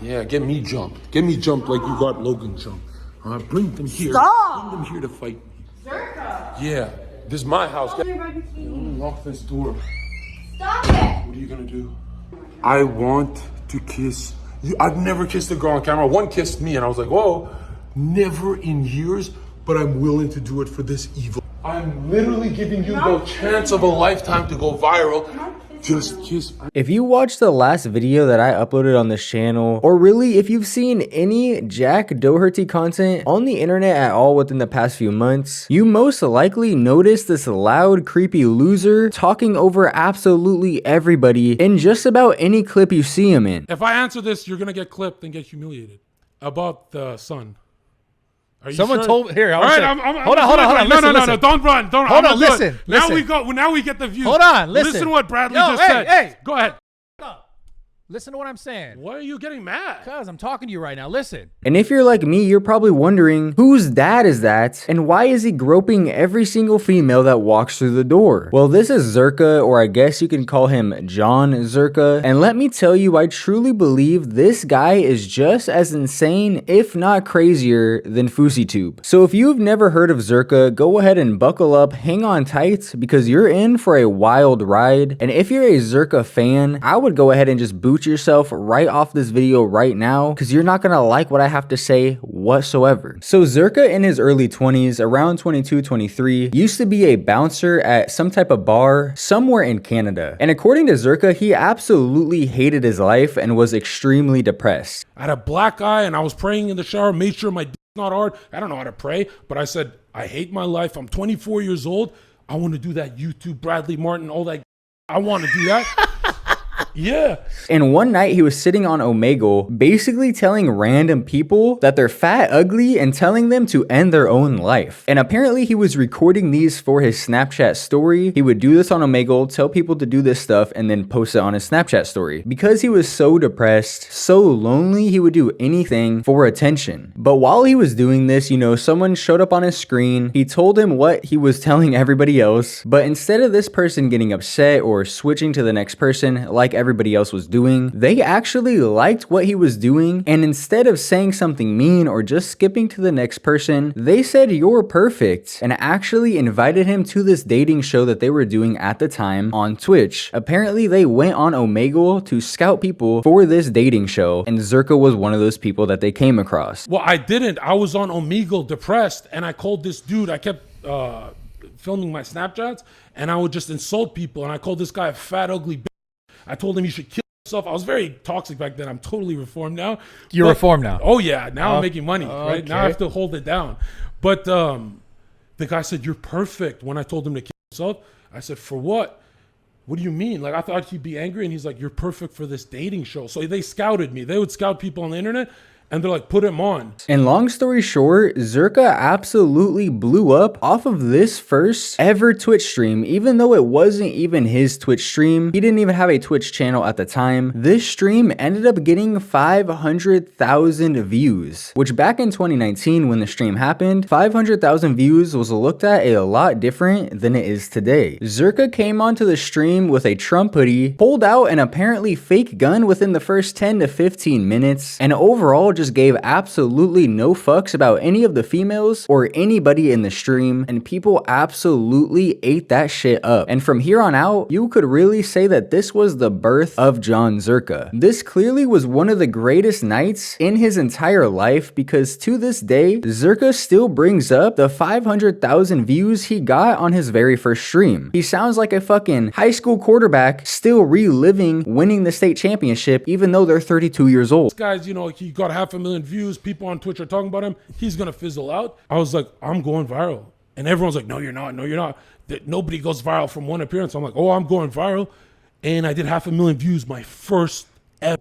Yeah, get me jumped. Get me jumped like you got Logan jumped. Bring them here. Stop. Bring them here to fight me. Zherka. Yeah, this is my house. Hold your bikini. Lock this door. Stop it. What are you gonna do? I want to kiss you. I've never kissed a girl on camera. One kissed me and I was like, whoa, never in years, but I'm willing to do it for this evil. I'm literally giving you the chance of a lifetime to go viral. Just kiss. If you watched the last video that I uploaded on this channel, or really if you've seen any Jack Doherty content on the internet at all within the past few months, you most likely noticed this loud, creepy loser talking over absolutely everybody in just about any clip you see him in. If I answer this, you're gonna get clipped and get humiliated. About the sun. Are you Someone sure? told here. All right, hold on. No, don't run. Don't run. Hold on, listen. Now we go. Now we get the views. Hold on, listen. Listen to what Bradley just said. Hey, go ahead. listen to what I'm saying. Why are you getting mad? Because I'm talking to you right now. Listen. And if you're like me, you're probably wondering, whose dad is that? And why is he groping every single female that walks through the door? Well, this is Zherka, or I guess you can call him Jon Zherka. And let me tell you, I truly believe this guy is just as insane, if not crazier, than FouseyTube. So if you've never heard of Zherka, go ahead and buckle up, hang on tight, because you're in for a wild ride. And if you're a Zherka fan, I would go ahead and just boot yourself right off this video right now, because you're not gonna like what I have to say whatsoever. So Zherka in his early 20s, around 22, 23, used to be a bouncer at some type of bar somewhere in Canada. And according to Zherka, he absolutely hated his life and was extremely depressed. I had a black eye and I was praying in the shower, made sure my dick's not hard. I don't know how to pray, but I said, I hate my life. I'm 24 years old. I want to do that YouTube, Bradley Martin, all that. I want to do that. Yeah. And one night he was sitting on Omegle, basically telling random people that they're fat, ugly, and telling them to end their own life. And apparently he was recording these for his Snapchat story. He would do this on Omegle, tell people to do this stuff, and then post it on his Snapchat story. Because he was so depressed, so lonely, he would do anything for attention. But while he was doing this, you know, someone showed up on his screen. He told him what he was telling everybody else. But instead of this person getting upset or switching to the next person, like everybody else was doing, they actually liked what he was doing, and instead of saying something mean or just skipping to the next person, they said you're perfect and actually invited him to this dating show that they were doing at the time on Twitch. Apparently they went on Omegle to scout people for this dating show, and Zherka was one of those people that they came across. Well, I didn't. I was on Omegle depressed, and I called this dude. I kept filming my Snapchats, and I would just insult people, and I called this guy a fat, ugly bitch. I told him he should kill himself. I was very toxic back then. I'm totally reformed now. You're reformed now? Oh, yeah. Now I'm making money, right? Okay. Now I have to hold it down. But the guy said, you're perfect. When I told him to kill himself, I said, for what? What do you mean? Like, I thought he'd be angry. And he's like, you're perfect for this dating show. So they scouted me. They would scout people on the internet. And they're like, put him on. And long story short, Zherka absolutely blew up off of this first ever Twitch stream, even though it wasn't even his Twitch stream. He didn't even have a Twitch channel at the time. This stream ended up getting 500,000 views, which back in 2019 when the stream happened, 500,000 views was looked at a lot different than it is today. Zherka came onto the stream with a Trump hoodie, pulled out an apparently fake gun within the first 10 to 15 minutes, and overall just gave absolutely no fucks about any of the females or anybody in the stream, and people absolutely ate that shit up. And from here on out, you could really say that this was the birth of Jon Zherka. This clearly was one of the greatest nights in his entire life, because to this day, Zherka still brings up the 500,000 views he got on his very first stream. He sounds like a fucking high school quarterback still reliving winning the state championship, even though they're 32 years old. This guy's, you know, he got 500,000 views. People on Twitch are talking about him. He's going to fizzle out. I was like, I'm going viral. And everyone's like, no, you're not. No, you're not. Nobody goes viral from one appearance. I'm like, oh, I'm going viral. And I did 500,000 views my first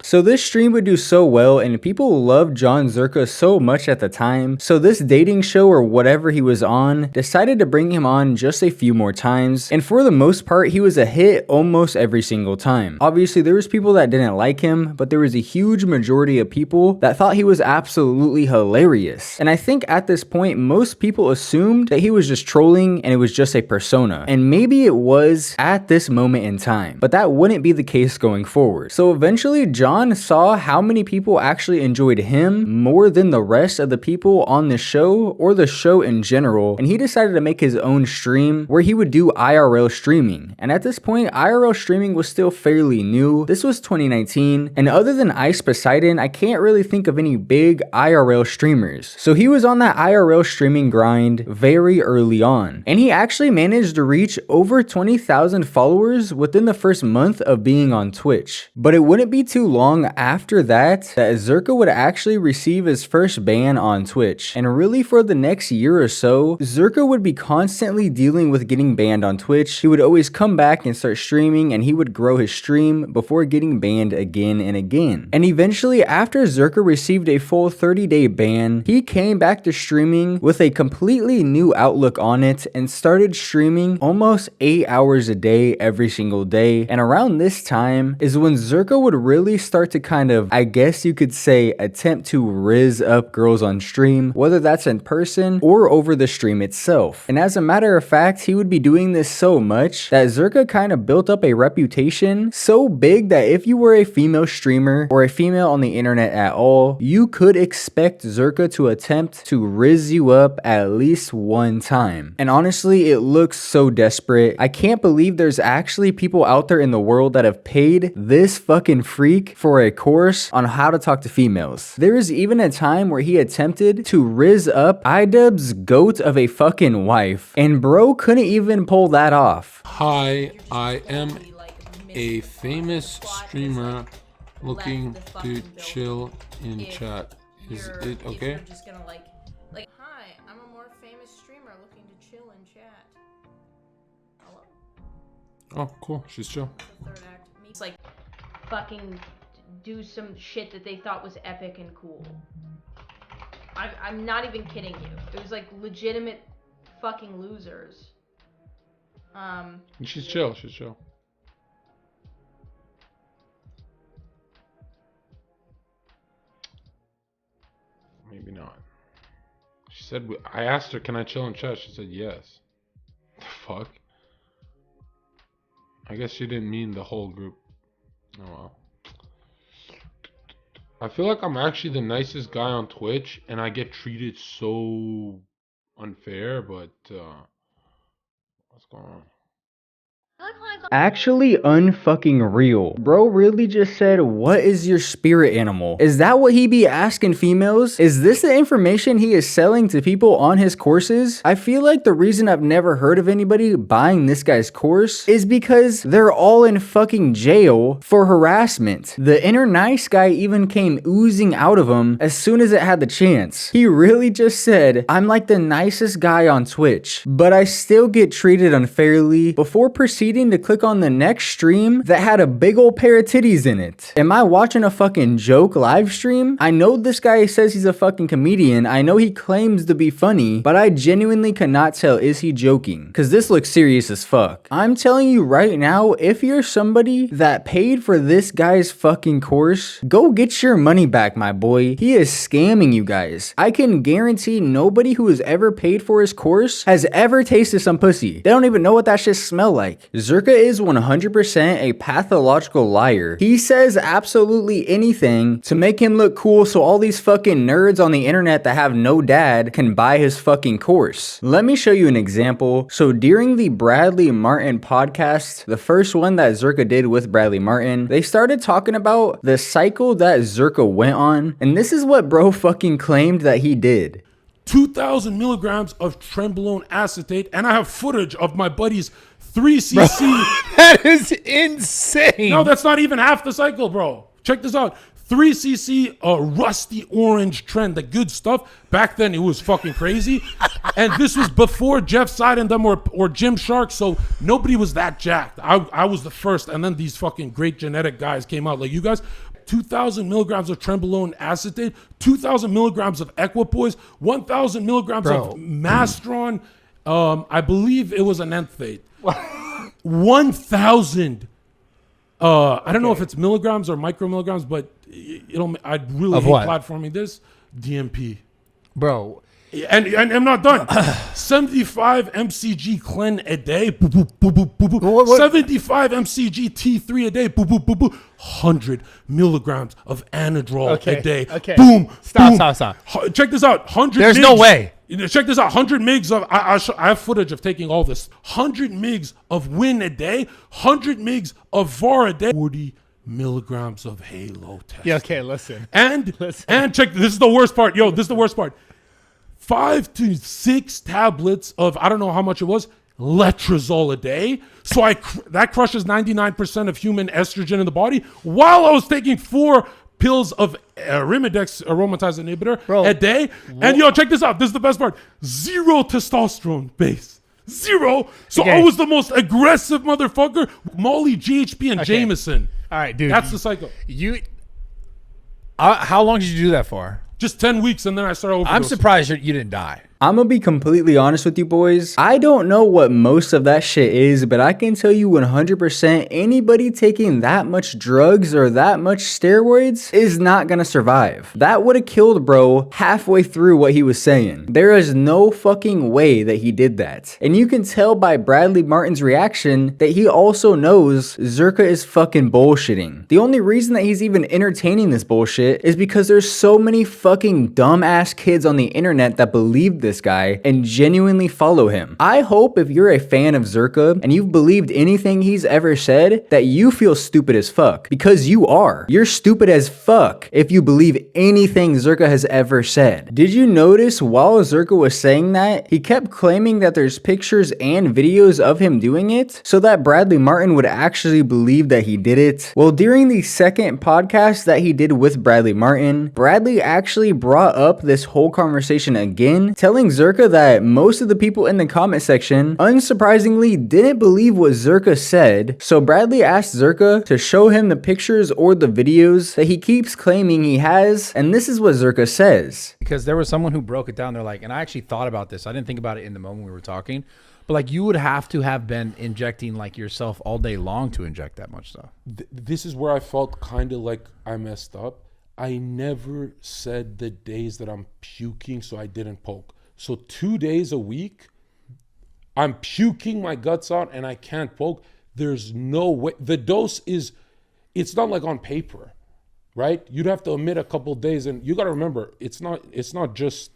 So this stream would do so well, and people loved Jon Zherka so much at the time, so this dating show or whatever he was on decided to bring him on just a few more times, and for the most part he was a hit almost every single time. Obviously there was people that didn't like him, but there was a huge majority of people that thought he was absolutely hilarious. And I think at this point most people assumed that he was just trolling and it was just a persona, and maybe it was at this moment in time, but that wouldn't be the case going forward. So eventually Jon saw how many people actually enjoyed him more than the rest of the people on the show or the show in general, and he decided to make his own stream where he would do IRL streaming. And at this point, IRL streaming was still fairly new. This was 2019, and other than Ice Poseidon, I can't really think of any big IRL streamers. So he was on that IRL streaming grind very early on, and he actually managed to reach over 20,000 followers within the first month of being on Twitch. But it wouldn't be too long after that Zherka would actually receive his first ban on Twitch. And really for the next year or so, Zherka would be constantly dealing with getting banned on Twitch. He would always come back and start streaming, and he would grow his stream before getting banned again and again. And eventually, after Zherka received a full 30-day ban, he came back to streaming with a completely new outlook on it and started streaming almost 8 hours a day every single day. And around this time is when Zherka would really start to kind of, I guess you could say, attempt to rizz up girls on stream, whether that's in person or over the stream itself. And as a matter of fact, he would be doing this so much that Zherka kind of built up a reputation so big that if you were a female streamer or a female on the internet at all, you could expect Zherka to attempt to rizz you up at least one time. And honestly, it looks so desperate. I can't believe there's actually people out there in the world that have paid this fucking freak for a course on how to talk to females. There is even a time where he attempted to rizz up iDubbbz's goat of a fucking wife, and bro couldn't even pull that off. Hi, I am a famous streamer looking to chill in chat. Is it okay? Just gonna like, hi, I'm a more famous streamer looking to chill in chat. Hello? Oh, cool. She's chill. The third act. It's like fucking do some shit that they thought was epic and cool. I'm not even kidding you. It was like legitimate fucking losers. She's chill. She's chill. Maybe not. She said, I asked her, can I chill in chat? She said yes. The fuck? I guess she didn't mean the whole group. Oh well. I feel like I'm actually the nicest guy on Twitch, and I get treated so unfair, but what's going on? Actually unfucking real. Bro really just said, what is your spirit animal? Is that what he be asking females? Is this the information he is selling to people on his courses? I feel like the reason I've never heard of anybody buying this guy's course is because they're all in fucking jail for harassment. The inner nice guy even came oozing out of him as soon as it had the chance. He really just said, I'm like the nicest guy on Twitch, but I still get treated unfairly, before proceeding to click on the next stream that had a big old pair of titties in it. Am I watching a fucking joke live stream? I know this guy says he's a fucking comedian. I know he claims to be funny, but I genuinely cannot tell, is he joking? Cause this looks serious as fuck. I'm telling you right now, if you're somebody that paid for this guy's fucking course, go get your money back, my boy. He is scamming you guys. I can guarantee nobody who has ever paid for his course has ever tasted some pussy. They don't even know what that shit smell like. Zherka is 100% a pathological liar. He says absolutely anything to make him look cool so all these fucking nerds on the internet that have no dad can buy his fucking course. Let me show you an example. So during the Bradley Martyn podcast, the first one that Zherka did with Bradley Martyn, they started talking about the cycle that Zherka went on, and this is what bro fucking claimed that he did. 2,000 milligrams of trenbolone acetate, and I have footage of my buddy's 3cc. That is insane. No, that's not even half the cycle, bro. Check this out. 3cc rusty orange trend, the good stuff. Back then, it was fucking crazy. And this was before Jeff Side and them or Gymshark, so nobody was that jacked. I was the first, and then these fucking great genetic guys came out like you guys. 2,000 milligrams of trenbolone acetate, 2,000 milligrams of equipoise, 1,000 milligrams of mastron. I believe it was an enthate. 1,000. I don't know if it's milligrams or micromilligrams, but I'd really hate platforming this. DMP. Bro, And I'm not done. 75 mcg clen a day. Boo, boo, boo, boo, boo, boo. What? 75 mcg T3 a day. Boo, boo, boo, boo. 100 milligrams of anadrol a day. Okay. Boom. Stop. Check this out. 100. There's no way. Check this out. 100 mgs of. I have footage of taking all this. 100 mgs of Win a day. 100 mgs of VAR a day. 40 milligrams of Halo test. Yeah, okay, listen. And check. This is the worst part. Yo, this is the worst part. 5 to 6 tablets of, I don't know how much it was, letrozole a day. So that crushes 99% of human estrogen in the body, while I was taking 4 pills of Arimidex aromatase inhibitor a day. And yo, check this out. This is the best part. 0 testosterone base. 0. So I was the most aggressive motherfucker. Molly, GHB, and Jameson. All right, dude. That's the cycle. How long did you do that for? Just 10 weeks, and then I started overdosing. I'm surprised you didn't die. I'm gonna be completely honest with you boys. I don't know what most of that shit is, but I can tell you 100% anybody taking that much drugs or that much steroids is not gonna survive. That would have killed bro halfway through what he was saying. There is no fucking way that he did that. And you can tell by Bradley Martyn's reaction that he also knows Zherka is fucking bullshitting. The only reason that he's even entertaining this bullshit is because there's so many fucking dumbass kids on the internet that believe this guy and genuinely follow him. I hope if you're a fan of Zherka and you've believed anything he's ever said, that you feel stupid as fuck, because you are. You're stupid as fuck if you believe anything Zherka has ever said. Did you notice while Zherka was saying that, he kept claiming that there's pictures and videos of him doing it so that Bradley Martyn would actually believe that he did it? Well, during the second podcast that he did with Bradley Martyn, Bradley actually brought up this whole conversation again, telling Zherka that most of the people in the comment section, unsurprisingly, didn't believe what Zherka said. So Bradley asked Zherka to show him the pictures or the videos that he keeps claiming he has, and this is what Zherka says. Because there was someone who broke it down. They're like, and I actually thought about this. I didn't think about it in the moment we were talking, but like you would have to have been injecting like yourself all day long to inject that much stuff. This is where I felt kind of like I messed up. I never said the days that I'm puking, so I didn't poke. So 2 days a week, I'm puking my guts out and I can't poke. There's no way. The dose is, it's not like on paper, right? You'd have to omit a couple of days, and you got to remember, it's not just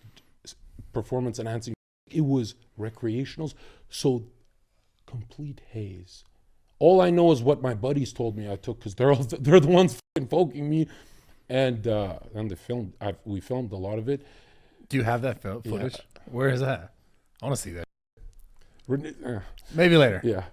performance enhancing. It was recreationals. So complete haze. All I know is what my buddies told me I took, because they're the ones fucking poking me, and we filmed a lot of it. Do you have that footage? Yeah. Where is that? I want to see that. Maybe later. Yeah.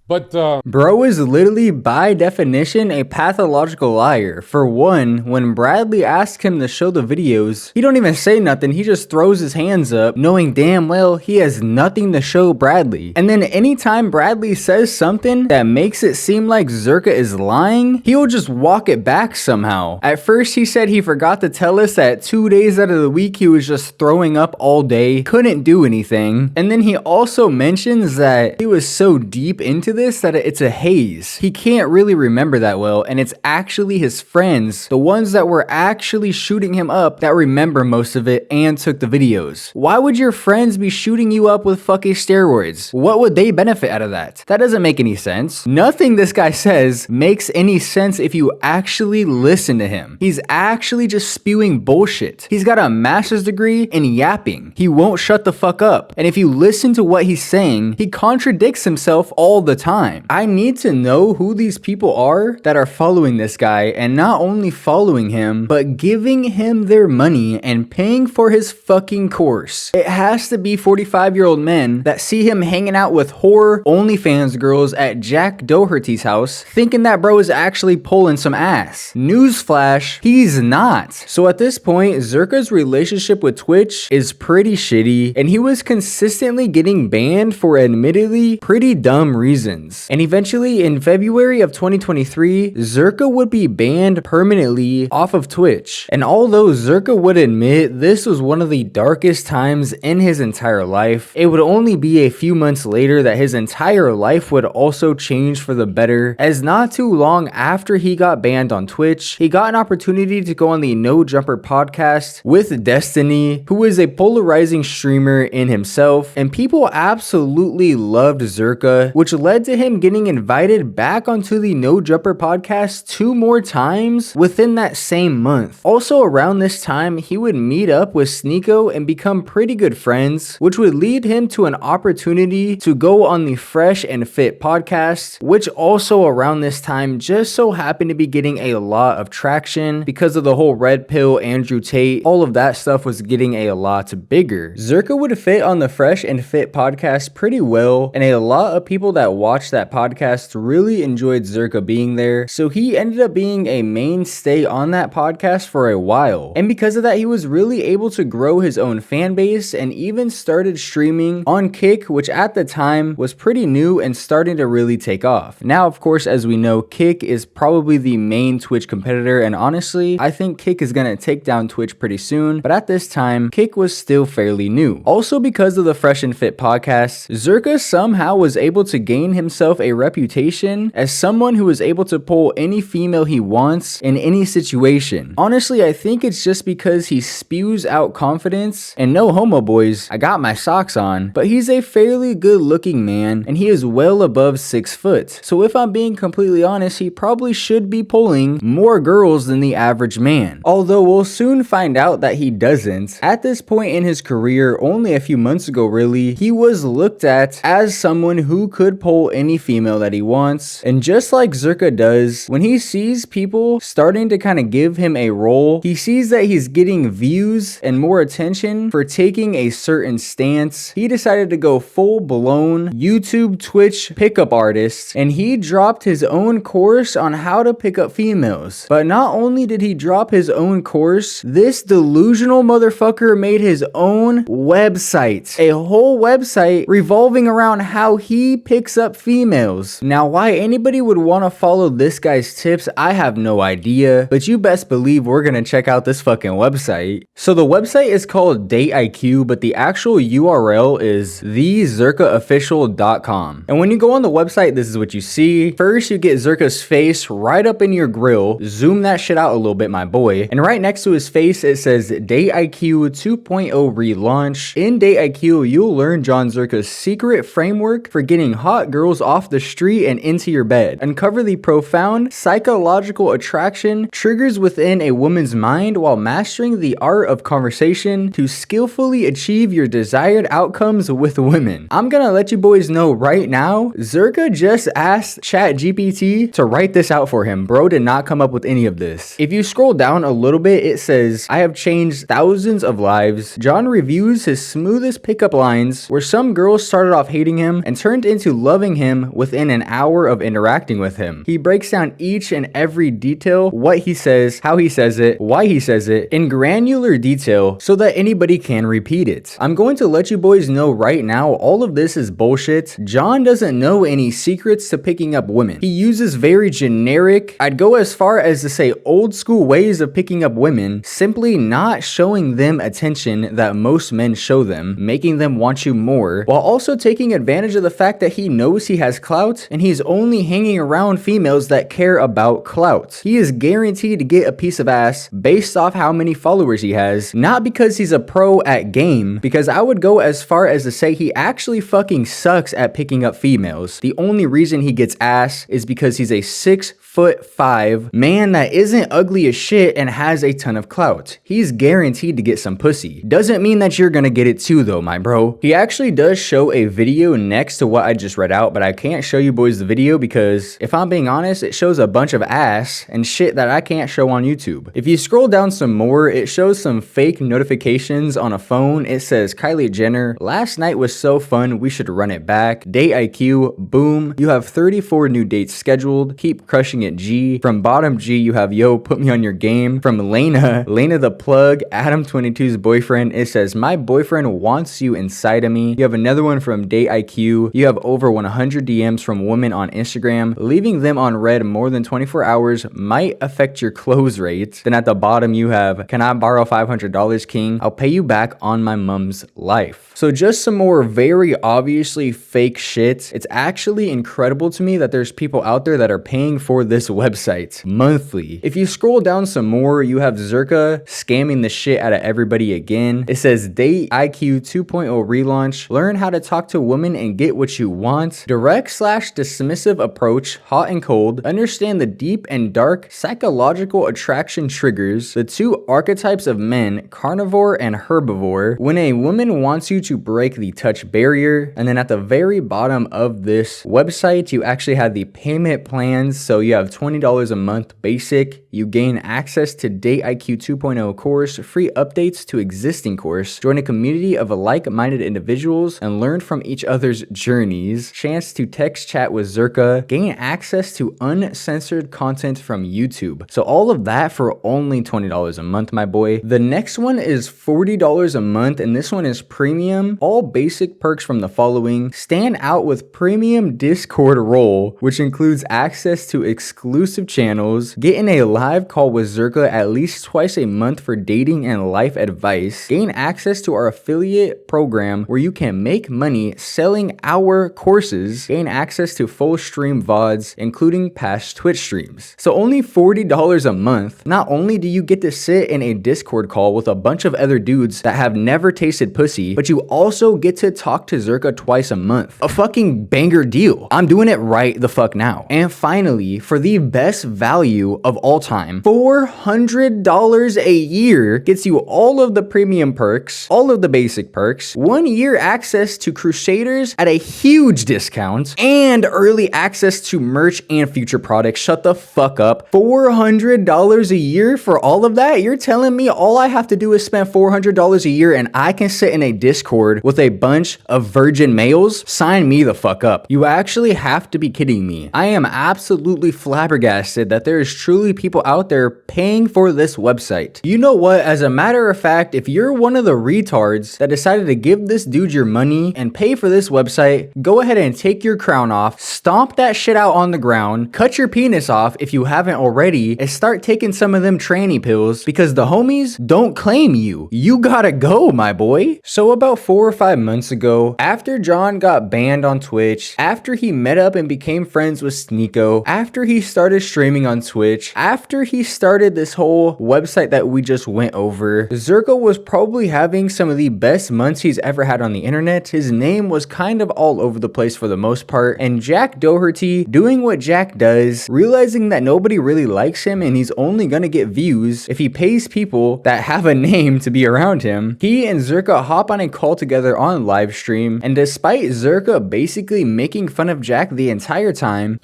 But bro is literally by definition a pathological liar. For one, when Bradley asks him to show the videos, he don't even say nothing. He just throws his hands up, knowing damn well he has nothing to show Bradley. And then anytime Bradley says something that makes it seem like Zherka is lying, he'll just walk it back somehow. At first he said he forgot to tell us that 2 days out of the week he was just throwing up all day, couldn't do anything. And then he also mentions that he was so deep into this that it's a haze. He can't really remember that well, and it's actually his friends, the ones that were actually shooting him up, that remember most of it and took the videos. Why would your friends be shooting you up with fucking steroids? What would they benefit out of that? That doesn't make any sense. Nothing this guy says makes any sense if you actually listen to him. He's actually just spewing bullshit. He's got a master's degree in yapping. He won't shut the fuck up. And if you listen to what he's saying, he contradicts himself all the time. I need to know who these people are that are following this guy, and not only following him, but giving him their money and paying for his fucking course. It has to be 45-year-old men that see him hanging out with whore OnlyFans girls at Jack Doherty's house, thinking that bro is actually pulling some ass. Newsflash, he's not. So at this point, Zherka's relationship with Twitch is pretty shitty, and he was consistently getting banned for admittedly pretty dumb reasons. reasons. And eventually in February of 2023, Zherka would be banned permanently off of Twitch. And although Zherka would admit this was one of the darkest times in his entire life, it would only be a few months later that his entire life would also change for the better, as not too long after he got banned on Twitch, he got an opportunity to go on the No Jumper podcast with Destiny, who is a polarizing streamer in himself, and people absolutely loved Zherka, which led to him getting invited back onto the No Jumper podcast 2 more times within that same month. Also around this time, he would meet up with Sneako and become pretty good friends, which would lead him to an opportunity to go on the Fresh and Fit podcast, which also around this time just so happened to be getting a lot of traction because of the whole Red Pill, Andrew Tate, all of that stuff was getting a lot bigger. Zherka would fit on the Fresh and Fit podcast pretty well, and a lot of people that watched that podcast really enjoyed Zherka being there, so he ended up being a mainstay on that podcast for a while. And because of that, he was really able to grow his own fan base and even started streaming on Kick, which at the time was pretty new and starting to really take off. Now, of course, as we know, Kick is probably the main Twitch competitor, and honestly, I think Kick is gonna take down Twitch pretty soon, but at this time, Kick was still fairly new. Also, because of the Fresh and Fit podcast, Zherka somehow was able to gain himself a reputation as someone who is able to pull any female he wants in any situation. Honestly, I think it's just because he spews out confidence, and no homo boys, I got my socks on, but he's a fairly good looking man, and he is well above 6 foot. So if I'm being completely honest, he probably should be pulling more girls than the average man. Although we'll soon find out that he doesn't. At this point in his career, only a few months ago really, he was looked at as someone who could pull any female that he wants. And just like Zherka does, when he sees people starting to kind of give him a role, he sees that he's getting views and more attention for taking a certain stance. He decided to go full blown YouTube Twitch pickup artist, and he dropped his own course on how to pick up females. But not only did he drop his own course, this delusional motherfucker made his own website. A whole website revolving around how he picks up females. Now, why anybody would want to follow this guy's tips, I have no idea, but you best believe we're gonna check out this fucking website. So the website is called DateIQ, but the actual URL is thezherkaofficial.com. And when you go on the website, this is what you see. First, you get Zherka's face right up in your grill. Zoom that shit out a little bit, my boy. And right next to his face, it says DateIQ 2.0 relaunch. In DateIQ, you'll learn Jon Zherka's secret framework for getting hot girls off the street and into your bed. Uncover the profound psychological attraction triggers within a woman's mind while mastering the art of conversation to skillfully achieve your desired outcomes with women. I'm gonna let you boys know right now, Zherka just asked ChatGPT to write this out for him. Bro did not come up with any of this. If you scroll down a little bit, it says, I have changed thousands of lives. Jon reviews his smoothest pickup lines where some girls started off hating him and turned into loving him within an hour of interacting with him. He breaks down each and every detail, what he says, how he says it, why he says it, in granular detail so that anybody can repeat it. I'm going to let you boys know right now, all of this is bullshit. Jon doesn't know any secrets to picking up women. He uses very generic, I'd go as far as to say old school ways of picking up women, simply not showing them attention that most men show them, making them want you more, while also taking advantage of the fact that he knows he has clout and he's only hanging around females that care about clout. He is guaranteed to get a piece of ass based off how many followers he has, not because he's a pro at game, because I would go as far as to say he actually fucking sucks at picking up females. The only reason he gets ass is because he's a 6'5" man that isn't ugly as shit and has a ton of clout. He's guaranteed to get some pussy. Doesn't mean that you're gonna get it too though, my bro. He actually does show a video next to what I just read out, but I can't show you boys the video because if I'm being honest, it shows a bunch of ass and shit that I can't show on YouTube. If you scroll down some more, it shows some fake notifications on a phone. It says Kylie Jenner, last night was so fun, we should run it back. DateIQ, boom. You have 34 new dates scheduled. Keep crushing it, G. From bottom G, you have yo, put me on your game. From Lena the plug, Adam22's boyfriend, it says my boyfriend wants you inside of me. You have another one from DateIQ. You have over 100 100 DMs from women on Instagram, leaving them on red more than 24 hours might affect your close rate. Then at the bottom you have, can I borrow $500, king? I'll pay you back on my mom's life. So just some more very obviously fake shit. It's actually incredible to me that there's people out there that are paying for this website monthly. If you scroll down some more, you have Zherka scamming the shit out of everybody again. It says Date IQ 2.0 relaunch, learn how to talk to women and get what you want, direct/dismissive approach, hot and cold, understand the deep and dark psychological attraction triggers, the two archetypes of men, carnivore and herbivore, when a woman wants you to break the touch barrier. And then at the very bottom of this website, you actually have the payment plans. So you have $20 a month basic, you gain access to Date IQ 2.0 course, free updates to existing course, join a community of like-minded individuals and learn from each other's journeys, chance to text chat with Zherka, gain access to uncensored content from YouTube. So all of that for only $20 a month, my boy. The next one is $40 a month, and this one is premium. All basic perks from the following: stand out with premium Discord role, which includes access to exclusive channels, get in a live call with Zherka at least twice a month for dating and life advice, gain access to our affiliate program where you can make money selling our courses, gain access to full stream VODs, including past Twitch streams. So only $40 a month. Not only do you get to sit in a Discord call with a bunch of other dudes that have never tasted pussy, but you also get to talk to Zherka twice a month. A fucking banger deal. I'm doing it right the fuck now. And finally, for the best value of all time, $400 a year gets you all of the premium perks, all of the basic perks, 1 year access to Crusaders at a huge discount, and early access to merch and future products. Shut the fuck up. $400 a year for all of that? You're telling me all I have to do is spend $400 a year and I can sit in a Discord with a bunch of virgin males? Sign me the fuck up. You actually have to be kidding me. I am absolutely flabbergasted that there is truly people out there paying for this website. You know what? As a matter of fact, if you're one of the retards that decided to give this dude your money and pay for this website, go ahead and take your crown off, stomp that shit out on the ground, cut your penis off if you haven't already, and start taking some of them tranny pills because the homies don't claim you. You gotta go, my boy. So about 4 or 5 months ago, after Jon got banned on Twitch, after he met up and became friends with Sneako, after he started streaming on Twitch, after he started this whole website that we just went over, Zherka was probably having some of the best months he's ever had on the internet. His name was kind of all over the place for the most part, and Jack Doherty, doing what Jack does, realizing that nobody really likes him and he's only gonna get views if he pays people that have a name to be around him, he and Zherka hop on a call together on live stream, and despite Zherka basically making fun of Jack the entire time.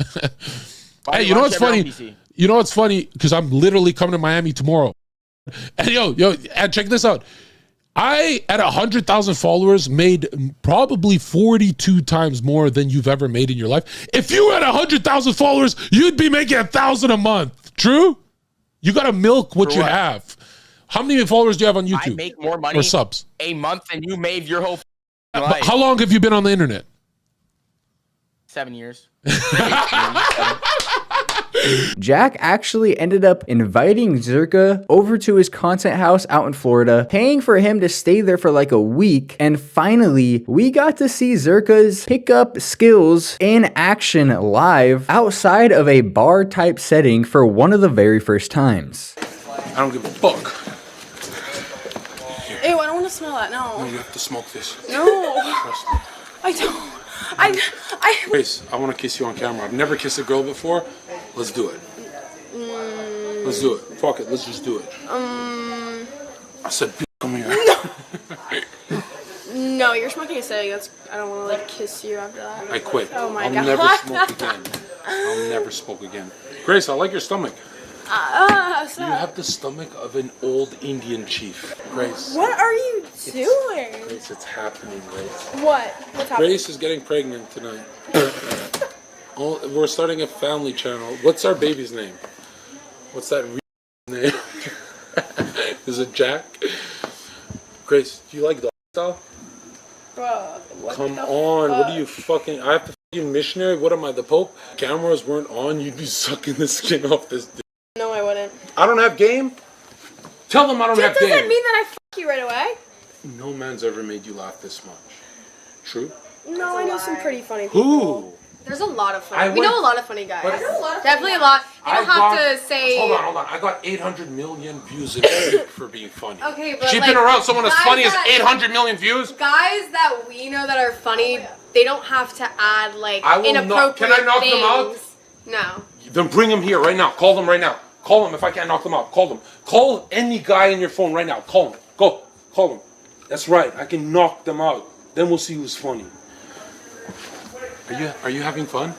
Hey, you know what's funny? You know what's funny? Because I'm literally coming to Miami tomorrow. And yo, and check this out. I, at 100,000 followers, made probably 42 times more than you've ever made in your life. If you had 100,000 followers, you'd be making 1,000 a month. True? You got to milk what you have. How many followers do you have on YouTube? I make more money or subs a month than you made your whole life. How long have you been on the internet? 7 years. Jack actually ended up inviting Zherka over to his content house out in Florida, paying for him to stay there for like a week, and finally, we got to see Zherka's pickup skills in action live outside of a bar-type setting for one of the very first times. I don't give a fuck. Ew, I don't want to smell that, no. You have to smoke this. No. Trust me. I don't. Grace, I want to kiss you on camera. I've never kissed a girl before. Let's do it. Let's do it. Fuck it. Let's just do it. I said, come here. No, you're smoking a cig. I don't want to like kiss you after that. I quit. Oh my I'll god. never smoke again. I'll never smoke again. Grace, I like your stomach. Stop. You have the stomach of an old Indian chief. Grace. What are you doing? Grace, it's happening, Grace. What? What's happening? Grace is getting pregnant tonight. We're starting a family channel. What's our baby's name? What's that name? Is it Jack? Grace, do you like dog style? Bro, what Come the on, fuck? what do you fucking... I have to missionary? What am I, the Pope? Cameras weren't on, you'd be sucking the skin off this dude. No, I wouldn't. I don't have game? Tell them I don't have That game. doesn't mean that I fuck you right away. No man's ever made you laugh this much. True? No, I know some pretty funny people. Who? There's a lot of funny. We know a lot of funny guys. But- Definitely a lot. You don't have to say. Hold on. I got 800 million views a week for being funny. Okay, but She's like, been around someone as guys funny as that- 800 million views? Guys that we know that are funny, they don't have to add like I will inappropriate can I knock them out? things. No. Then bring them here right now. Call them right now. Call them if I can't knock them out. Call them. Call any guy in your phone right now. Call them. Go. Call them. That's right. I can knock them out. Then we'll see who's funny. Are you having fun?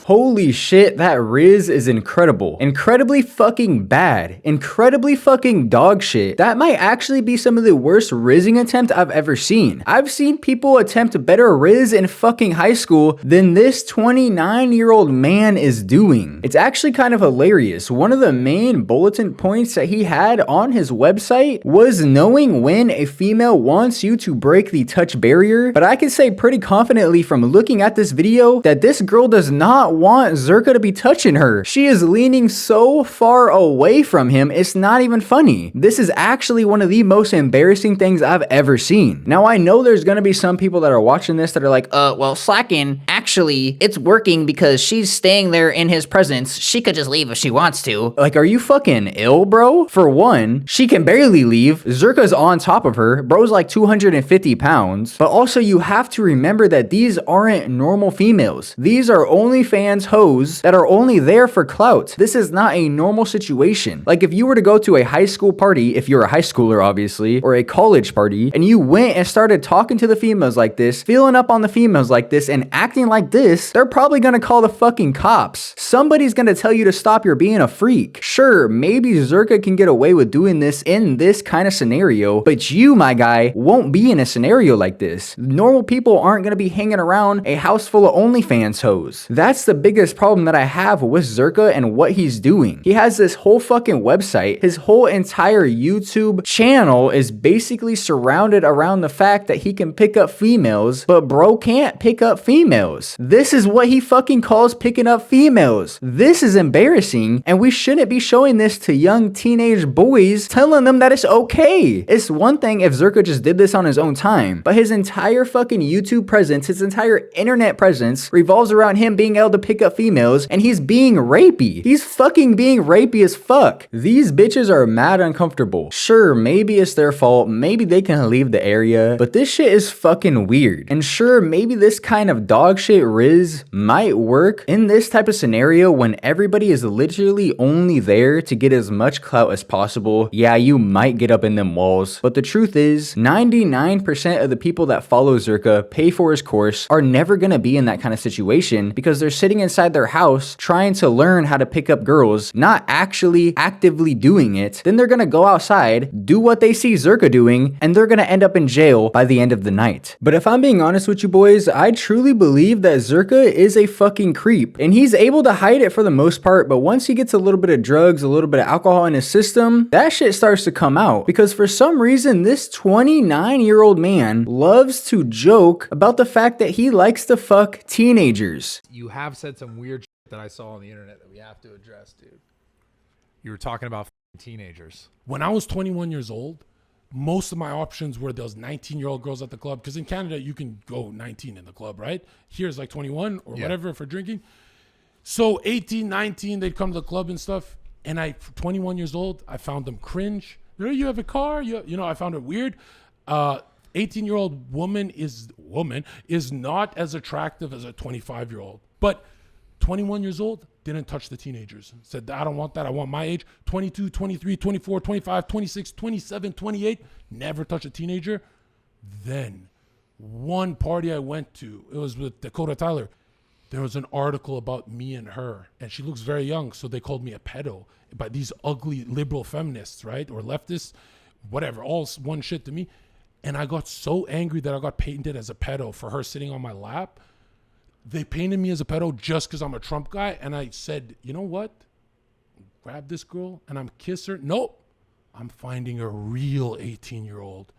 Holy shit, that rizz is incredible. Incredibly fucking bad. Incredibly fucking dog shit. That might actually be some of the worst rizzing attempt I've ever seen. I've seen people attempt better rizz in fucking high school than this 29-year-old man is doing. It's actually kind of hilarious. One of the main bulletin points that he had on his website was knowing when a female wants you to break the touch barrier. But I can say pretty confidently from looking at this video that this girl does not want Zherka to be touching her. She is leaning so far away from him, it's not even funny. This is actually one of the most embarrassing things I've ever seen. Now, I know there's gonna be some people that are watching this that are like, well, slacking, actually, it's working because she's staying there in his presence. She could just leave if she wants to. like, are you fucking ill, bro? For one, she can barely leave. Zherka's on top of her. Bro's like 250 pounds. But also, you have to remember that these aren't normal females. These are OnlyFans hoes that are only there for clout. This is not a normal situation. Like, if you were to go to a high school party, if you're a high schooler, obviously, or a college party, and you went and started talking to the females like this, feeling up on the females like this, and acting like this, they're probably gonna call the fucking cops. Somebody's gonna tell you to stop, you're being a freak. Sure, maybe Zherka can get away with doing this in this kind of scenario, but you, my guy, won't be in a scenario like this. Normal people aren't gonna be hanging around a house full of OnlyFans hoes. That's the biggest problem that I have with Zherka and what he's doing. He has this whole fucking website. His whole entire YouTube channel is basically surrounded around the fact that he can pick up females, but bro can't pick up females. This is what he fucking calls picking up females. This is embarrassing, and we shouldn't be showing this to young teenage boys, telling them that it's okay. It's one thing if Zherka just did this on his own time, but his entire fucking YouTube presence, his entire internet presence revolves around him being able to pick up females, and he's being rapey. He's fucking being rapey as fuck. These bitches are mad uncomfortable. Sure, maybe it's their fault, maybe they can leave the area, but this shit is fucking weird. And sure, maybe this kind of dog shit rizz might work in this type of scenario when everybody is literally only there to get as much clout as possible. Yeah, you might get up in them walls, but the truth is 99% of the people that follow Zherka, pay for his course, are never gonna be in that kind of situation because they're sitting inside their house trying to learn how to pick up girls, not actually actively doing it. Then they're gonna go outside, do what they see Zherka doing, and they're gonna end up in jail by the end of the night. But if I'm being honest with you boys, I truly believe that Zherka is a fucking creep, and he's able to hide it for the most part, but once he gets a little bit of drugs, a little bit of alcohol in his system, that shit starts to come out. Because for some reason, this 29-year-old man loves to joke about the fact that he likes to fuck teenagers. You have said some weird shit that I saw on the internet that we have to address, dude. You were talking about teenagers. When I was 21 years old, most of my options were those 19-year-old girls at the club. Because in Canada, you can go 19 in the club, right? Here's like 21 or whatever for drinking. So 18, 19, they'd come to the club and stuff. And 21 years old, I found them cringe. You have a car? You know, I found it weird. 18-year-old woman is not as attractive as a 25-year-old. But 21 years old, didn't touch the teenagers. Said, I don't want that. I want my age. 22, 23, 24, 25, 26, 27, 28. Never touch a teenager. Then one party I went to, it was with Dakota Tyler. There was an article about me and her, and she looks very young, so they called me a pedo by these ugly liberal feminists, right? Or leftists, whatever, all one shit to me. And I got so angry that I got painted as a pedo for her sitting on my lap. They painted me as a pedo just because I'm a Trump guy. And I said, you know what? Grab this girl and I'm kiss her. Nope. I'm finding a real 18-year-old.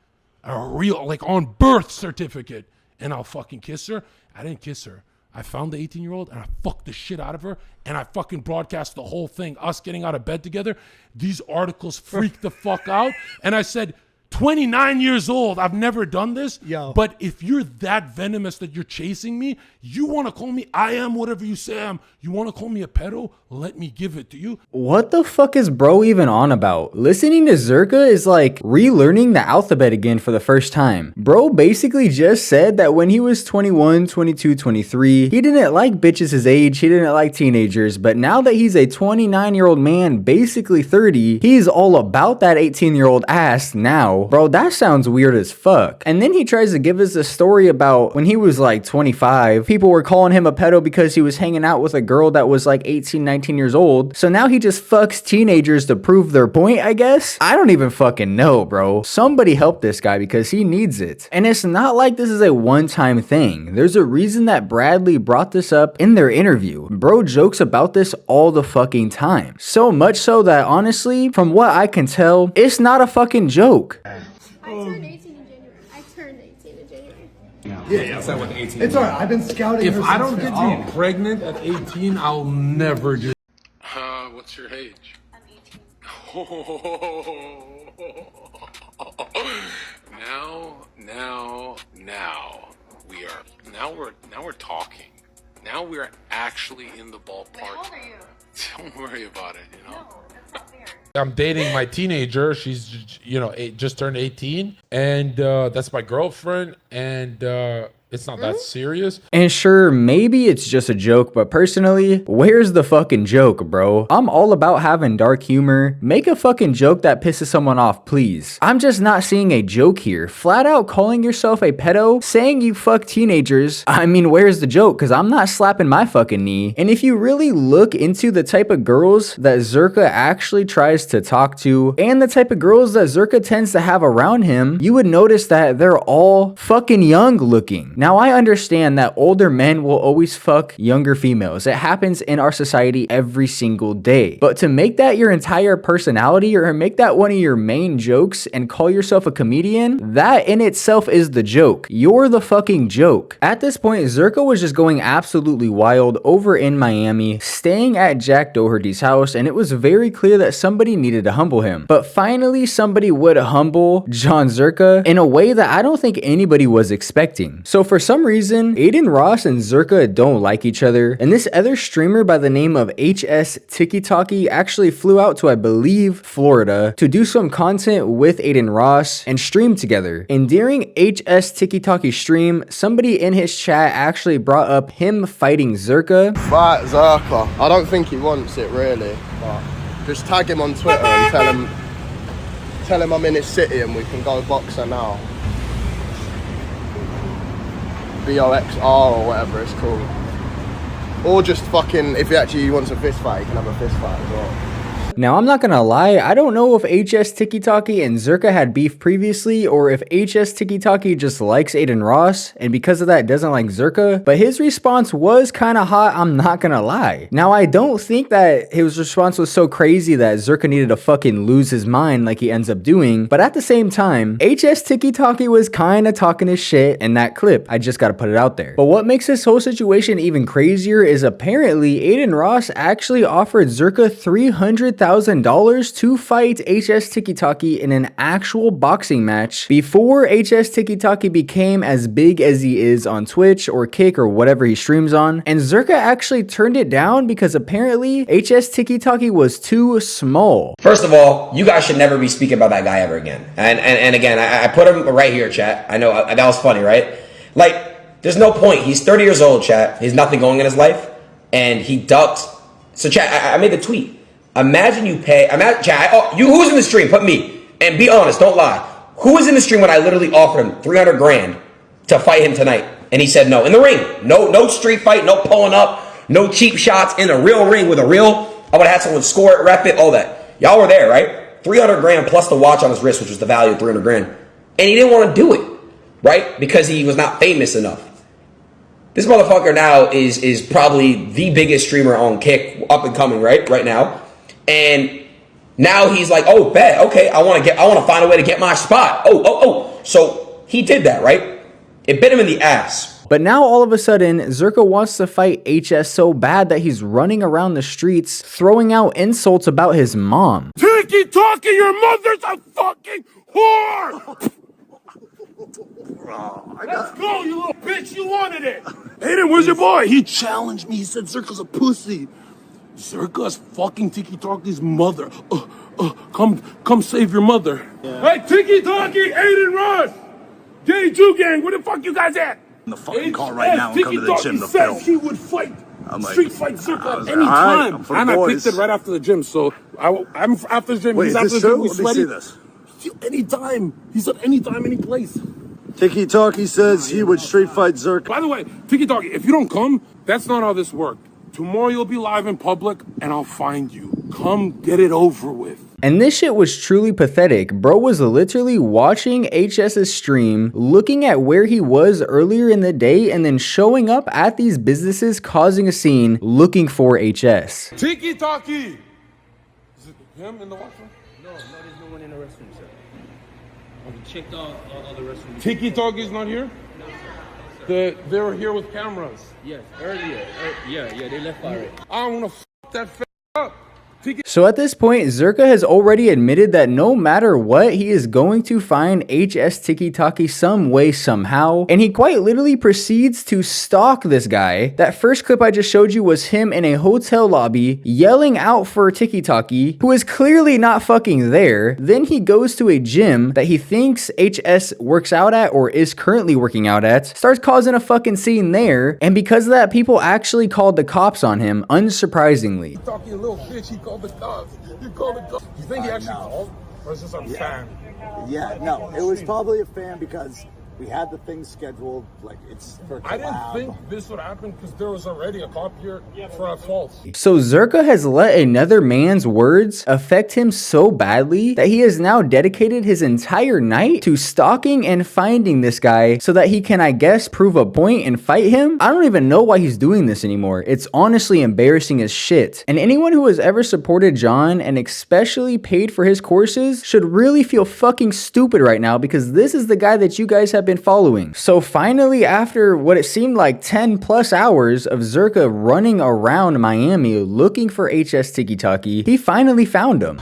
A real, like on birth certificate. and I'll fucking kiss her. I didn't kiss her. I found the 18-year-old and I fucked the shit out of her, and I fucking broadcast the whole thing, us getting out of bed together. These articles freaked the fuck out. And I said, 29 years old, I've never done this. Yo. But if you're that venomous that you're chasing me, you want to call me, I am whatever you say I am. You want to call me a pedo? Let me give it to you. What the fuck is bro even on about? Listening to Zherka is like relearning the alphabet again for the first time. Bro basically just said that when he was 21, 22, 23, he didn't like bitches his age, he didn't like teenagers, but now that he's a 29-year-old man, basically 30, he's all about that 18-year-old ass now. Bro, that sounds weird as fuck. And then he tries to give us a story about when he was like 25, people were calling him a pedo because he was hanging out with a girl that was like 18, 19 years old. So now he just fucks teenagers to prove their point, I guess? I don't even fucking know, bro. Somebody help this guy because he needs it. And it's not like this is a one-time thing. There's a reason that Bradley brought this up in their interview. Bro jokes about this all the fucking time. So much so that honestly, from what I can tell, it's not a fucking joke. I turned 18 in January. I turned 18 in January. Yeah. It's not with 18. It's alright. I've been scouting. If her I since don't get 15. you pregnant at 18, I'll never do. What's your age? I'm 18. Now we're talking. Now we're actually in the ballpark. How old are you? Don't worry about it, you know. No, that's not fair. I'm dating my teenager. She's, just turned 18. And that's my girlfriend. And it's not that serious. And sure, maybe it's just a joke, but personally, where's the fucking joke, bro? I'm all about having dark humor. Make a fucking joke that pisses someone off, please. I'm just not seeing a joke here. Flat out calling yourself a pedo, saying you fuck teenagers. I mean, where's the joke? Because I'm not slapping my fucking knee. And if you really look into the type of girls that Zherka actually tries to talk to, and the type of girls that Zherka tends to have around him, you would notice that they're all fucking young looking. Now, I understand that older men will always fuck younger females. It happens in our society every single day. But to make that your entire personality or make that one of your main jokes and call yourself a comedian, that in itself is the joke. You're the fucking joke. At this point, Zherka was just going absolutely wild over in Miami, staying at Jack Doherty's house, and it was very clear that somebody needed to humble him. But finally, somebody would humble Jon Zherka in a way that I don't think anybody was expecting. So for some reason, Adin Ross and Zherka don't like each other, and this other streamer by the name of HS Tiki actually flew out to, I believe, Florida to do some content with Adin Ross and stream together. And during HS Tiki stream, somebody in his chat actually brought up him fighting Zherka. Fight Zherka. I don't think he wants it really, but just tag him on Twitter and tell him I'm in his city and we can go boxer now. BOXR or whatever it's called. Or just fucking, if he actually wants a fist fight, he can have a fist fight as well. Now, I'm not gonna lie, I don't know if HS Tiki and Zherka had beef previously, or if HS Tiki just likes Adin Ross, and because of that doesn't like Zherka, but his response was kinda hot, I'm not gonna lie. Now, I don't think that his response was so crazy that Zherka needed to fucking lose his mind like he ends up doing, but at the same time, HS Tiki was kinda talking his shit in that clip. I just gotta put it out there. But what makes this whole situation even crazier is apparently Adin Ross actually offered Zherka $300,000 to fight HS Tiki in an actual boxing match before HS Tiki became as big as he is on Twitch or Kick or whatever he streams on. And Zherka actually turned it down because apparently HS Tiki was too small. First of all, you guys should never be speaking about that guy ever again. And again, I put him right here, chat. I know that was funny, right? Like, there's no point. He's 30 years old, chat. He's nothing going in his life. And he ducked. So, chat, I made the tweet. Imagine you pay, chat, who's in the stream? Put me. And be honest, don't lie. Who was in the stream when I literally offered him 300 grand to fight him tonight? And he said no. In the ring. No street fight, no pulling up, no cheap shots, in a real ring with a real, I would have had someone score it, rep it, all that. Y'all were there, right? 300 grand plus the watch on his wrist, which was the value of 300 grand. And he didn't want to do it, right? Because he was not famous enough. This motherfucker now is probably the biggest streamer on Kick, up and coming, right now. And now he's like, oh, bet, okay, I want to find a way to get my spot. So he did that, right? It bit him in the ass. But now all of a sudden, Zherka wants to fight HS so bad that he's running around the streets throwing out insults about his mom. Tiki-talkie, your mother's a fucking whore! Let's go, you little bitch, you wanted it! Aiden, where's your boy? He challenged me, he said Zherka's a pussy. Zherka's fucking Tiki-talkie's mother. Come save your mother. Hey, Tiki-talkie, Aiden Rush! J2 gang, where the fuck you guys at? In the fucking car right now and come to the gym to film. He would fight. I'm like, Street fight Zherka like, anytime. right, And I picked it right after the gym, so I'm after the gym. Wait, he's is after this the gym. true? We Let me sweaty. see this. Anytime. He said anytime, any place. Tiki-talkie says he would street fight Zherka. By the way, Tiki-talkie, if you don't come, that's not how this worked. Tomorrow you'll be live in public, and I'll find you. Come get it over with. And this shit was truly pathetic. Bro was literally watching HS's stream, looking at where he was earlier in the day, and then showing up at these businesses, causing a scene, looking for HS. Tiki-talkie! Is it him in the washroom? No, there's no one in the restroom, sir. We checked all the restrooms. Tiki-talkie's not here? No, sir. They were here with cameras. Yes, earlier. Yeah, they left already. I don't want to f that up. So at this point, Zherka has already admitted that no matter what, he is going to find HS Tiki-talkie some way, somehow. And he quite literally proceeds to stalk this guy. That first clip I just showed you was him in a hotel lobby yelling out for Tiki-talkie, who is clearly not fucking there. Then he goes to a gym that he thinks HS works out at or is currently working out at, starts causing a fucking scene there. And because of that, people actually called the cops on him, unsurprisingly. Talking a little bitch, he called the cops. You called the cops. You think he actually called? Or is this a fan? Yeah, no, it was probably a fan because we had the thing scheduled, like it's for collab. I didn't think this would happen because there was already a cop here for a false. So Zherka has let another man's words affect him so badly that he has now dedicated his entire night to stalking and finding this guy so that he can, I guess, prove a point and fight him. I don't even know why he's doing this anymore. It's honestly embarrassing as shit. And anyone who has ever supported Jon and especially paid for his courses should really feel fucking stupid right now because this is the guy that you guys have been following. So finally, after what it seemed like 10 plus hours of Zherka running around Miami looking for HS Tiki-talkie, he finally found him.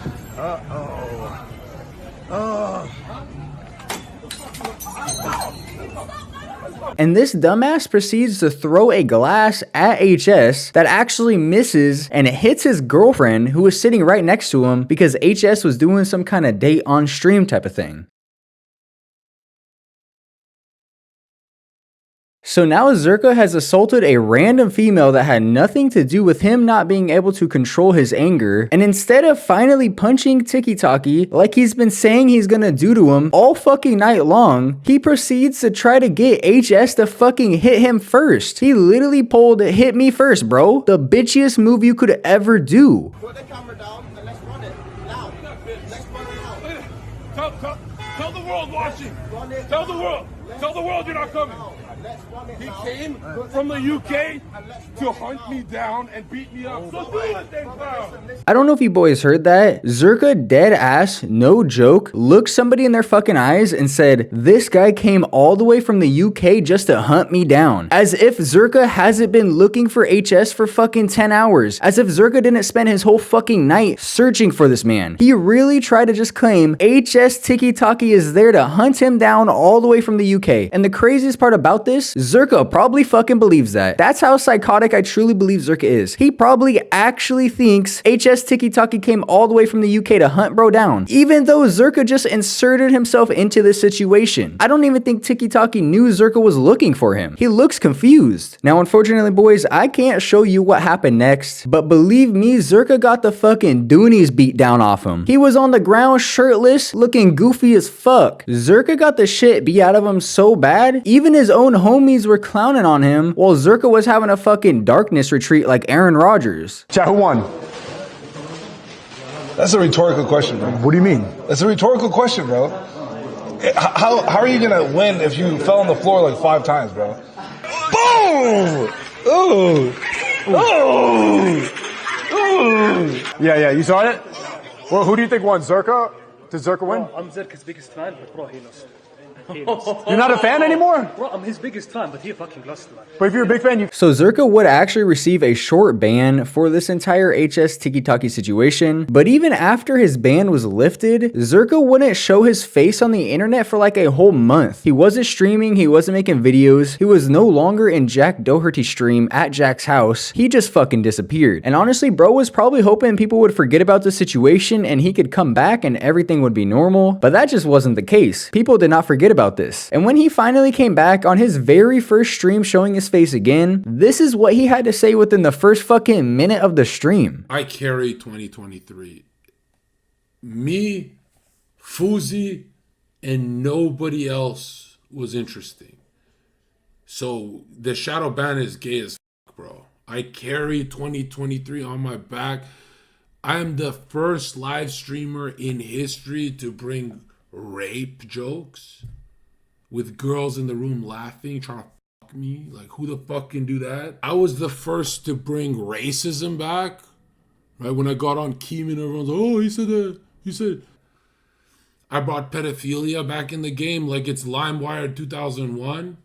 And this dumbass proceeds to throw a glass at HS that actually misses and it hits his girlfriend who was sitting right next to him because HS was doing some kind of date on stream type of thing. So now Zherka has assaulted a random female that had nothing to do with him not being able to control his anger, and instead of finally punching Tiki-talkie like he's been saying he's gonna do to him all fucking night long, he proceeds to try to get HS to fucking hit him first. He literally pulled hit me first, bro. The bitchiest move you could ever do. Put the camera down and let's run it. Now. Let's run it now. Tell the world watching. Tell the world you're not coming. He came from the UK to hunt me down and beat me up. So do it then, pal. I don't know if you boys heard that. Zherka, dead ass, no joke, looked somebody in their fucking eyes and said, this guy came all the way from the UK just to hunt me down. As if Zherka hasn't been looking for HS for fucking 10 hours. As if Zherka didn't spend his whole fucking night searching for this man. He really tried to just claim HS Tiki-talkie is there to hunt him down all the way from the UK. And the craziest part about this, Zherka probably fucking believes that. That's how psychotic I truly believe Zherka is. He probably actually thinks HS Tiki-talkie came all the way from the UK to hunt bro down, even though Zherka just inserted himself into this situation. I don't even think Tiki-talkie knew Zherka was looking for him. He looks confused. Now, unfortunately, boys, I can't show you what happened next, but believe me, Zherka got the fucking Doonies beat down off him. He was on the ground shirtless, looking goofy as fuck. Zherka got the shit beat out of him so bad, even his own homies were clowning on him while Zherka was having a fucking darkness retreat like Aaron Rodgers. Chat, who won? That's a rhetorical question, bro. What do you mean? That's a rhetorical question, bro. How are you gonna win if you fell on the floor like 5 times, bro? Boom! Ooh! Ooh! Ooh! Yeah, you saw it? Well, who do you think won? Zherka? Did Zherka win? I'm Zherka's biggest fan, but bro, he lost. You're not a fan anymore? Bro, I'm his biggest fan, but he a fucking lost, man. But if you're a big fan, you... So Zherka would actually receive a short ban for this entire HS tiki-taki situation, but even after his ban was lifted, Zherka wouldn't show his face on the internet for like a whole month. He wasn't streaming, he wasn't making videos, he was no longer in Jack Doherty's stream at Jack's house, he just fucking disappeared. And honestly, bro was probably hoping people would forget about the situation and he could come back and everything would be normal, but that just wasn't the case. People did not forget about this. And when he finally came back on his very first stream showing his face again, this is what he had to say within the first fucking minute of the stream. I carry 2023. Me, Fuzi, and nobody else was interesting. So the shadow ban is gay as fuck, bro. I carry 2023 on my back. I am the first live streamer in history to bring rape jokes with girls in the room laughing, trying to fuck me. Like, who the fuck can do that? I was the first to bring racism back. Right? When I got on Keeman, everyone's like, oh, he said that. He said... I brought pedophilia back in the game like it's LimeWire 2001.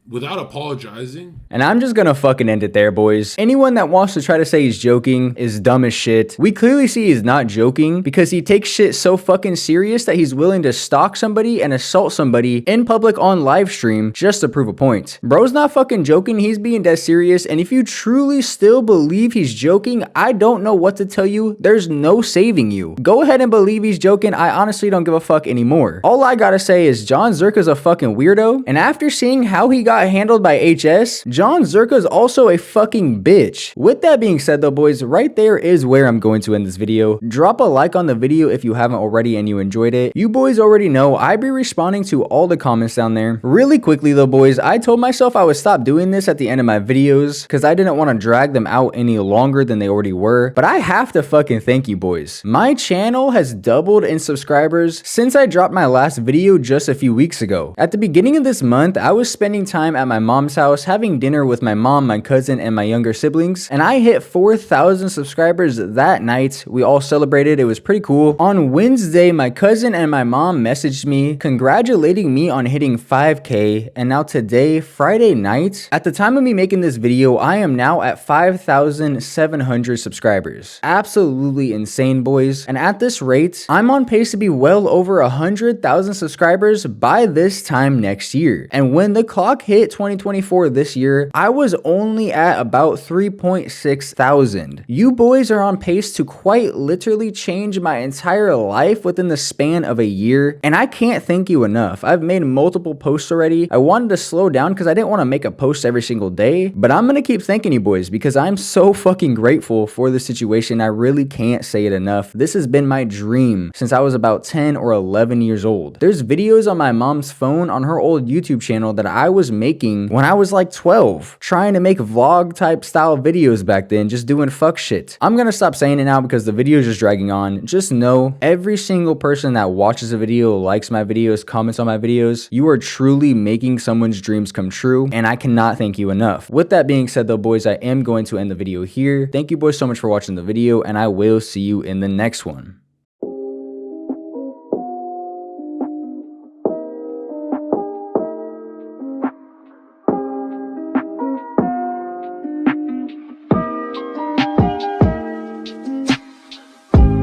Without apologizing. And I'm just gonna fucking end it there, boys. Anyone that wants to try to say he's joking is dumb as shit. We clearly see he's not joking because he takes shit so fucking serious that he's willing to stalk somebody and assault somebody in public on live stream just to prove a point. Bro's not fucking joking, he's being dead serious, and if you truly still believe he's joking, I don't know what to tell you. There's no saving you. Go ahead and believe he's joking. I honestly don't give a fuck anymore. All I gotta say is Jon Zherka's a fucking weirdo, and after seeing how he got handled by HS, Jon Zherka's also a fucking bitch. With that being said though, boys, right there is where I'm going to end this video. Drop a like on the video if you haven't already and you enjoyed it. You boys already know I be responding to all the comments down there. Really quickly though, boys, I told myself I would stop doing this at the end of my videos because I didn't want to drag them out any longer than they already were, but I have to fucking thank you boys. My channel has doubled in subscribers since I dropped my last video just a few weeks ago. At the beginning of this month, I was spending time at my mom's house having dinner with my mom, my cousin, and my younger siblings, and I hit 4,000 subscribers that night. We all celebrated. It was pretty cool. On Wednesday, my cousin and my mom messaged me congratulating me on hitting 5K, and now today, Friday night, at the time of me making this video, I am now at 5,700 subscribers. Absolutely insane, boys. And at this rate, I'm on pace to be well over 100,000 subscribers by this time next year. And when the clock hit 2024 this year, I was only at about 3.6 thousand. You boys are on pace to quite literally change my entire life within the span of a year, and I can't thank you enough. I've made multiple posts already. I wanted to slow down because I didn't want to make a post every single day, but I'm gonna keep thanking you boys because I'm so fucking grateful for the situation. I really can't say it enough. This has been my dream since I was about 10 or 11 years old. There's videos on my mom's phone on her old YouTube channel that I was making when I was like 12, trying to make vlog type style videos back then, just doing fuck shit. I'm gonna stop saying it now because the video is just dragging on. Just know every single person that watches a video, likes my videos, comments on my videos, you are truly making someone's dreams come true, and I cannot thank you enough. With that being said though, boys, I am going to end the video here. Thank you boys so much for watching the video, and I will see you in the next one.